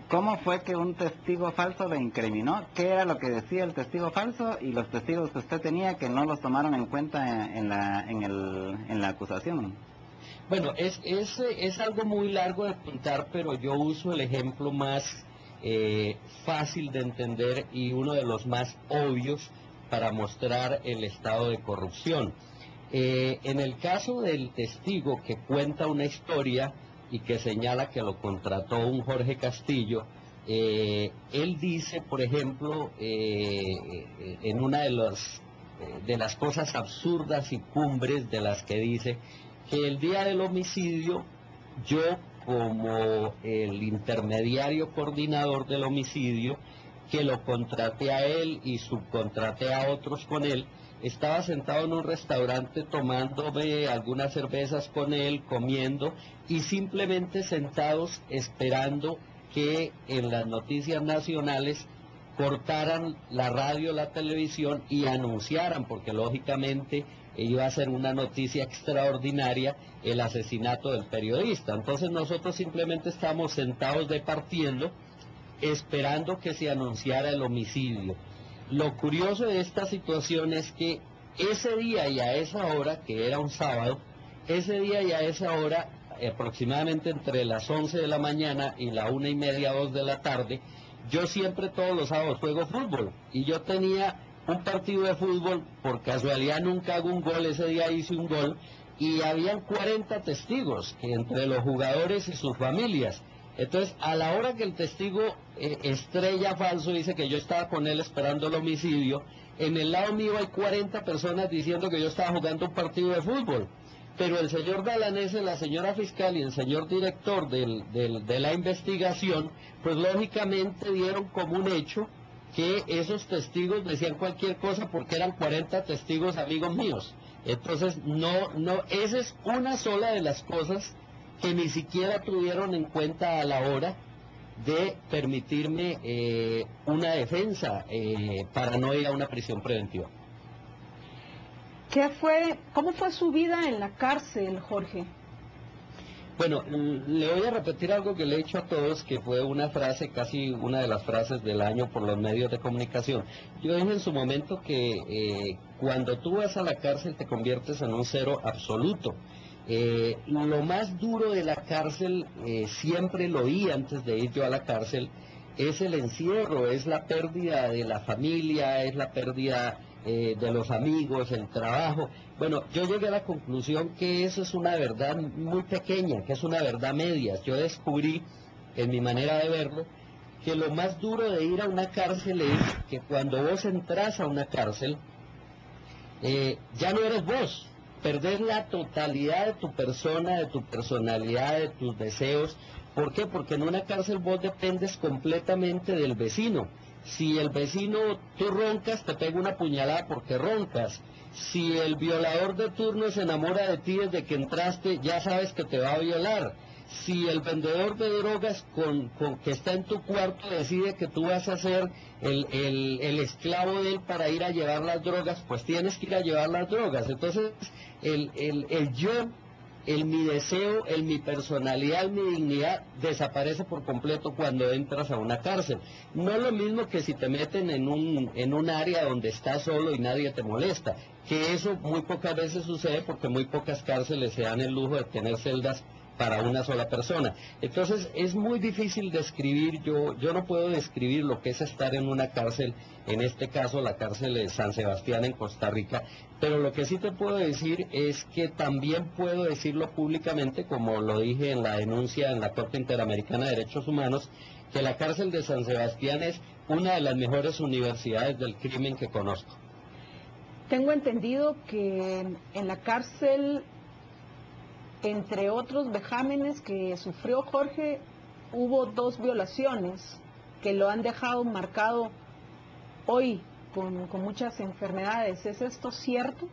¿Cómo fue que un testigo falso lo incriminó? ¿Qué era lo que decía el testigo falso y los testigos que usted tenía que no los tomaron en cuenta en la acusación? Bueno, es algo muy largo de contar, pero yo uso el ejemplo más fácil de entender y uno de los más obvios para mostrar el estado de corrupción. En el caso del testigo que cuenta una historia y que señala que lo contrató un Jorge Castillo, él dice, por ejemplo, en una de las cosas absurdas y cumbres de las que dice, que el día del homicidio, yo como el intermediario coordinador del homicidio, que lo contraté a él y subcontraté a otros con él, estaba sentado en un restaurante tomándome algunas cervezas con él, comiendo, y simplemente sentados esperando que en las noticias nacionales cortaran la radio, la televisión y anunciaran, porque lógicamente iba a ser una noticia extraordinaria el asesinato del periodista. Entonces nosotros simplemente estamos sentados departiendo, esperando que se anunciara el homicidio. Lo curioso de esta situación es que ese día y a esa hora, que era un sábado, ese día y a esa hora, aproximadamente entre las 11 de la mañana y la 1:30, 2 de la tarde, yo siempre todos los sábados juego fútbol, y yo tenía un partido de fútbol, por casualidad nunca hago un gol, ese día hice un gol, y habían 40 testigos, que entre los jugadores y sus familias. Entonces, a la hora que el testigo estrella falso dice que yo estaba con él esperando el homicidio, en el lado mío hay 40 personas diciendo que yo estaba jugando un partido de fútbol. Pero el señor Dalanese, la señora fiscal y el señor director de la investigación, pues lógicamente dieron como un hecho que esos testigos decían cualquier cosa porque eran 40 testigos amigos míos. Entonces, esa es una sola de las cosas que ni siquiera tuvieron en cuenta a la hora de permitirme una defensa para no ir a una prisión preventiva. ¿Cómo fue su vida en la cárcel, Jorge? Bueno, le voy a repetir algo que le he dicho a todos, que fue una frase, casi una de las frases del año por los medios de comunicación. Yo dije en su momento que cuando tú vas a la cárcel te conviertes en un cero absoluto. Lo más duro de la cárcel, siempre lo oí antes de ir yo a la cárcel, es el encierro, es la pérdida de la familia, es la pérdida de los amigos, el trabajo. Bueno, yo llegué a la conclusión que eso es una verdad muy pequeña, que es una verdad media. Yo descubrí, en mi manera de verlo, que lo más duro de ir a una cárcel es que cuando vos entras a una cárcel, ya no eres vos, perdés la totalidad de tu persona, de tu personalidad, de tus deseos. ¿Por qué? Porque en una cárcel vos dependes completamente del vecino. Si el vecino, tú roncas, te pega una puñalada porque roncas. Si el violador de turno se enamora de ti desde que entraste, ya sabes que te va a violar. Si el vendedor de drogas que está en tu cuarto decide que tú vas a ser el esclavo de él para ir a llevar las drogas, pues tienes que ir a llevar las drogas. Entonces, el yo, mi deseo, mi personalidad, mi dignidad desaparece por completo cuando entras a una cárcel. No es lo mismo que si te meten en un área donde estás solo y nadie te molesta, que eso muy pocas veces sucede porque muy pocas cárceles se dan el lujo de tener celdas para una sola persona. Entonces es muy difícil describir, yo no puedo describir lo que es estar en una cárcel, en este caso la cárcel de San Sebastián en Costa Rica, pero lo que sí te puedo decir es que también puedo decirlo públicamente, como lo dije en la denuncia en la Corte Interamericana de Derechos Humanos, que la cárcel de San Sebastián es una de las mejores universidades del crimen que conozco. Tengo entendido que en la cárcel, entre otros vejámenes que sufrió Jorge, hubo 2 violaciones que lo han dejado marcado hoy con muchas enfermedades. ¿Es esto cierto?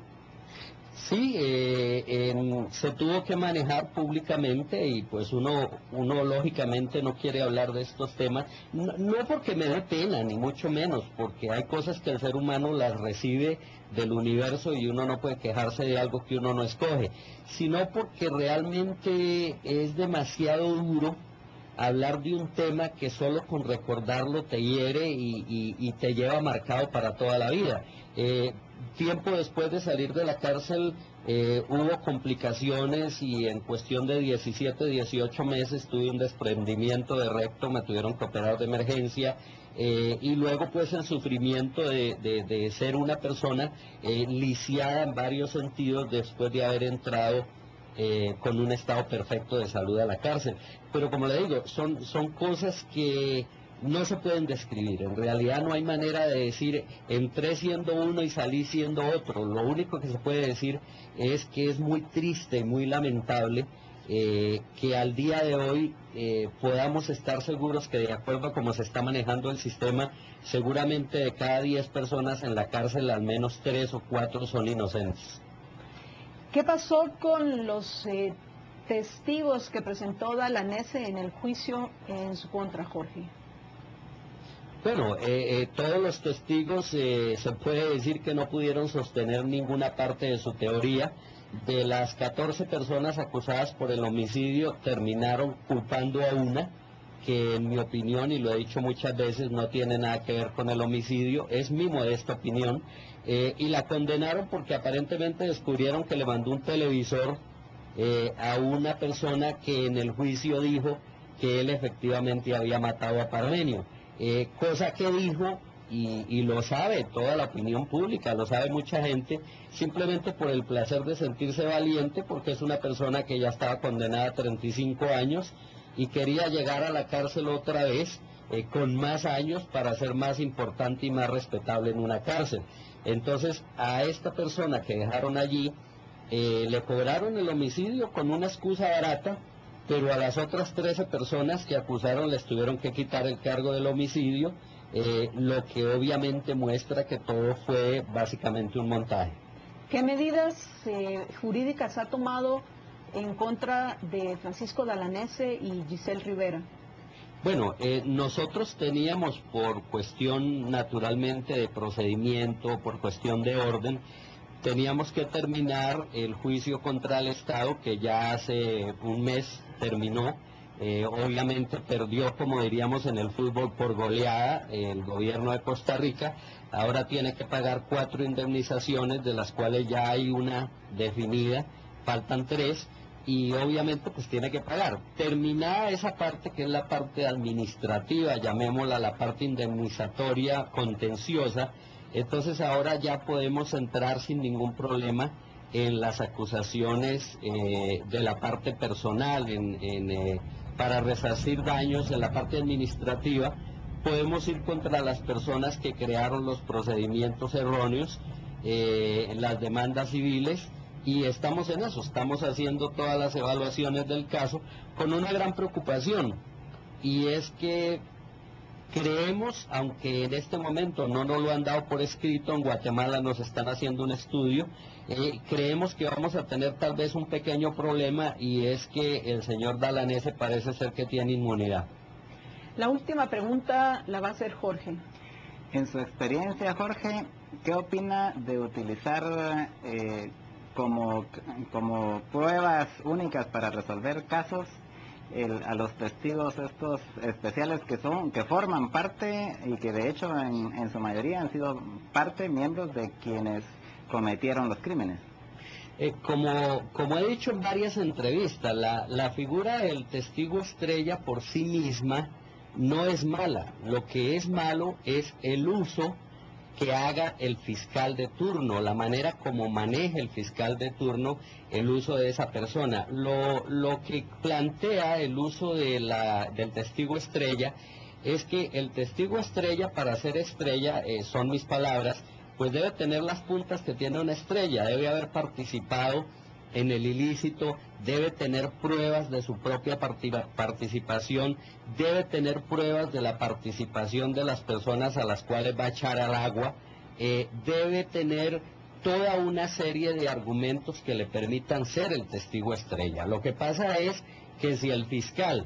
Sí, se tuvo que manejar públicamente y pues uno lógicamente no quiere hablar de estos temas, no porque me dé pena, ni mucho menos, porque hay cosas que el ser humano las recibe del universo y uno no puede quejarse de algo que uno no escoge, sino porque realmente es demasiado duro hablar de un tema que solo con recordarlo te hiere y te lleva marcado para toda la vida. Tiempo después de salir de la cárcel hubo complicaciones y en cuestión de 17, 18 meses tuve un desprendimiento de recto, me tuvieron que operar de emergencia. Y luego pues el sufrimiento de ser una persona lisiada en varios sentidos después de haber entrado con un estado perfecto de salud a la cárcel. Pero como le digo, son cosas que no se pueden describir. En realidad no hay manera de decir entré siendo uno y salí siendo otro. Lo único que se puede decir es que es muy triste y muy lamentable que al día de hoy podamos estar seguros que de acuerdo a cómo se está manejando el sistema, seguramente de cada 10 personas en la cárcel al menos 3 o 4 son inocentes. ¿Qué pasó con los testigos que presentó Dalanese en el juicio en su contra, Jorge? Bueno, todos los testigos se puede decir que no pudieron sostener ninguna parte de su teoría. De las 14 personas acusadas por el homicidio, terminaron culpando a una, que en mi opinión, y lo he dicho muchas veces, no tiene nada que ver con el homicidio, es mi modesta opinión, y la condenaron porque aparentemente descubrieron que le mandó un televisor a una persona que en el juicio dijo que él efectivamente había matado a Parmenio, cosa que dijo y lo sabe toda la opinión pública, lo sabe mucha gente, simplemente por el placer de sentirse valiente, porque es una persona que ya estaba condenada a 35 años y quería llegar a la cárcel otra vez con más años para ser más importante y más respetable en una cárcel. Entonces a esta persona que dejaron allí le cobraron el homicidio con una excusa barata, pero a las otras 13 personas que acusaron les tuvieron que quitar el cargo del homicidio, lo que obviamente muestra que todo fue básicamente un montaje. ¿Qué medidas jurídicas ha tomado en contra de Francisco Dalanese y Giselle Rivera? Bueno, nosotros teníamos, por cuestión naturalmente de procedimiento, por cuestión de orden, teníamos que terminar el juicio contra el Estado, que ya hace un mes terminó. Obviamente perdió, como diríamos en el fútbol, por goleada el gobierno de Costa Rica. Ahora tiene que pagar 4 indemnizaciones, de las cuales ya hay una definida, faltan 3, y obviamente pues tiene que pagar. Terminada esa parte, que es la parte administrativa, llamémosla la parte indemnizatoria contenciosa, entonces ahora ya podemos entrar sin ningún problema en las acusaciones de la parte personal, para resarcir daños. En la parte administrativa podemos ir contra las personas que crearon los procedimientos erróneos, las demandas civiles, y estamos en eso, estamos haciendo todas las evaluaciones del caso con una gran preocupación, y es que creemos, aunque en este momento no nos lo han dado por escrito, en Guatemala nos están haciendo un estudio, creemos que vamos a tener tal vez un pequeño problema, y es que el señor Dalanese parece ser que tiene inmunidad. La última pregunta la va a hacer Jorge. En su experiencia, Jorge, ¿qué opina de utilizar como pruebas únicas para resolver casos a los testigos estos especiales que forman parte y que de hecho en su mayoría han sido miembros de quienes cometieron los crímenes? Como he dicho en varias entrevistas, la figura del testigo estrella por sí misma no es mala. Lo que es malo es el uso que haga el fiscal de turno, la manera como maneje el fiscal de turno el uso de esa persona. Lo que plantea el uso del testigo estrella es que el testigo estrella, para ser estrella, son mis palabras, pues debe tener las puntas que tiene una estrella, debe haber participado en el ilícito, debe tener pruebas de su propia participación, debe tener pruebas de la participación de las personas a las cuales va a echar al agua, debe tener toda una serie de argumentos que le permitan ser el testigo estrella. Lo que pasa es que si el fiscal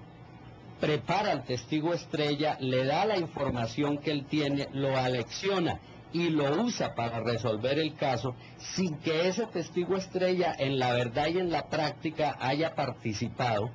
prepara al testigo estrella, le da la información que él tiene, lo alecciona y lo usa para resolver el caso, sin que ese testigo estrella en la verdad y en la práctica haya participado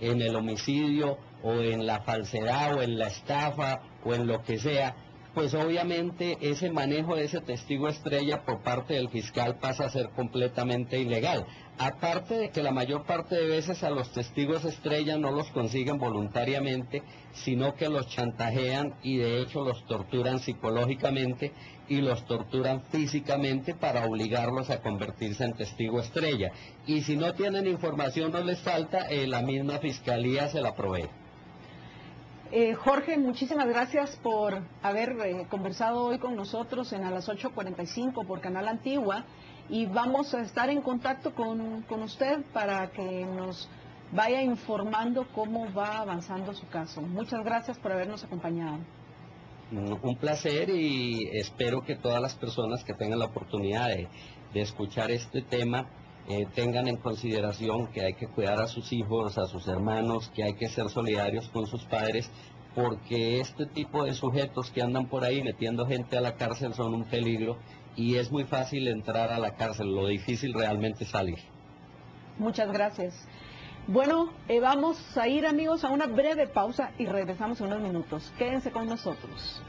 en el homicidio o en la falsedad o en la estafa o en lo que sea, pues obviamente ese manejo de ese testigo estrella por parte del fiscal pasa a ser completamente ilegal. Aparte de que la mayor parte de veces a los testigos estrella no los consiguen voluntariamente, sino que los chantajean y de hecho los torturan psicológicamente y los torturan físicamente para obligarlos a convertirse en testigo estrella. Y si no tienen información o les falta, la misma fiscalía se la provee. Jorge, muchísimas gracias por haber conversado hoy con nosotros a las 8:45 por Canal Antigua, y vamos a estar en contacto con usted para que nos vaya informando cómo va avanzando su caso. Muchas gracias por habernos acompañado. Un placer, y espero que todas las personas que tengan la oportunidad de escuchar este tema tengan en consideración que hay que cuidar a sus hijos, a sus hermanos, que hay que ser solidarios con sus padres, porque este tipo de sujetos que andan por ahí metiendo gente a la cárcel son un peligro, y es muy fácil entrar a la cárcel, lo difícil realmente es salir. Muchas gracias. Bueno, vamos a ir, amigos, a una breve pausa y regresamos en unos minutos. Quédense con nosotros.